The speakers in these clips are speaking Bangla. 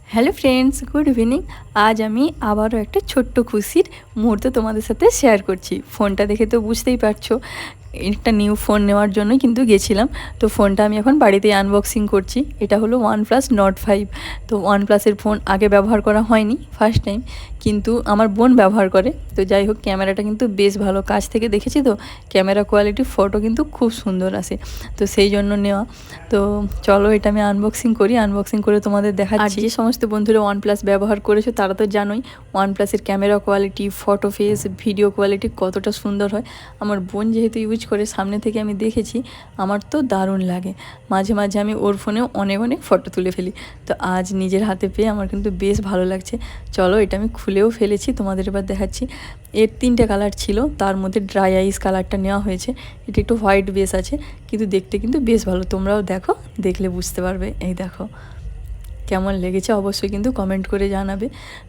Hello friends, good evening. আজ আমি আবারও একটা ছোট্ট খুশির মুহূর্ত তোমাদের সাথে শেয়ার করছি। ফোনটা দেখে তো বুঝতেই পারছো, একটা নিউ ফোন নেওয়ার জন্যই কিন্তু গেছিলাম। তো ফোনটা আমি এখন বাড়িতেই আনবক্সিং করছি। এটা হলো OnePlus Nord 5। তো OnePlus-এর ফোন আগে ব্যবহার করা হয়নি, ফার্স্ট টাইম, কিন্তু আমার বোন ব্যবহার করে। তো যাই হোক, ক্যামেরাটা কিন্তু বেশ ভালো, কাছ থেকে দেখেছি তো ক্যামেরা কোয়ালিটি, ফটো কিন্তু খুব সুন্দর আসে, তো সেই জন্য নেওয়া। তো চলো এটা আমি আনবক্সিং করি, আনবক্সিং করে তোমাদের দেখাচ্ছি। আর যে সমস্ত বন্ধুরা OnePlus ব্যবহার করেছো তারা তো জানোই OnePlus-এর camera quality, photo face, video quality কতটা সুন্দর হয়। আমার বোন যেহেতু ইউজ করে, সামনে থেকে আমি দেখেছি, আমার তো দারুণ লাগে। মাঝে মাঝে আমি ওর ফোনেও অনেক অনেক ফটো তুলে ফেলি। তো আজ নিজের হাতে পেয়ে আমার কিন্তু বেশ ভালো লাগছে। চলো এটা আমি খুলেও ফেলেছি, তোমাদের এবার দেখাচ্ছি। এর 3টে কালার ছিল, তার মধ্যে ড্রাই আইস কালারটা নেওয়া হয়েছে। এটা একটু হোয়াইট বেস আছে, কিন্তু দেখতে কিন্তু বেশ ভালো। তোমরাও দেখো, দেখলে বুঝতে পারবে। এই দেখো কেমন লেগেছে অবশ্যই কিন্তু কমেন্ট করে জানাবে।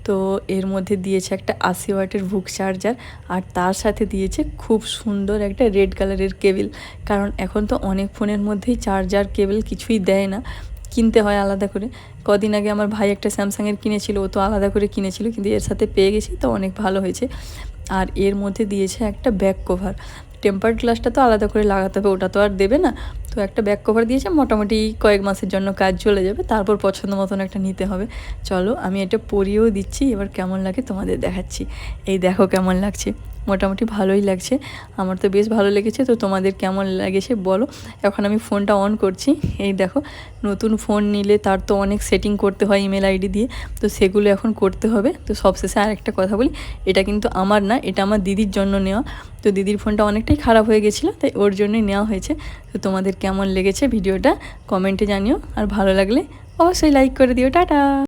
তো এর মধ্যে দিয়েছে একটা 80 ওয়াটের বুক চার্জার, আর তার সাথে দিয়েছে খুব সুন্দর একটা রেড কালারের কেবিল। কারণ এখন তো অনেক ফোনের মধ্যেই চার্জার কেবল কিছুই দেয় না, কিনতে হয় আলাদা করে। কদিন আগে আমার ভাই একটা স্যামসাংয়ের কিনেছিল, ও তো আলাদা করে কিনেছিল, কিন্তু এর সাথে পেয়ে গেছি, তো অনেক ভালো হয়েছে। আর এর মধ্যে দিয়েছে একটা ব্যাক কভার। টেম্পার্ড গ্লাসটা তো আলাদা করে লাগাতে হবে, ওটা তো আর দেবে না। তো একটা ব্যাক কভার দিয়েছে, মোটামুটি কয়েক মাসের জন্য কাজ চলে যাবে, তারপর পছন্দ মতন একটা নিতে হবে। চলো আমি এটা পরিয়েও দিচ্ছি, এবার কেমন লাগে তোমাদের দেখাচ্ছি। এই দেখো কেমন লাগছে, মোটামুটি ভালোই লাগছে। আমার তো বেশ ভালো লেগেছে, তো তোমাদের কেমন লাগেছে বলো। এখন আমি ফোনটা অন করছি। এই দেখো, নতুন ফোন নিলে তার তো অনেক সেটিং করতে হয় ইমেল আইডি দিয়ে, তো সেগুলো এখন করতে হবে। তো সবশেষে আর একটা কথা বলি, এটা কিন্তু আমার না, এটা আমার দিদির জন্য নেওয়া। তো দিদির ফোনটা অনেকটাই খারাপ হয়ে গেছিলো, তাই ওর জন্যই নেওয়া হয়েছে। তো তোমাদের কেমন লেগেছে ভিডিওটা কমেন্টে জানিও, আর ভালো লাগলে অবশ্যই লাইক করে দিও। টাটা।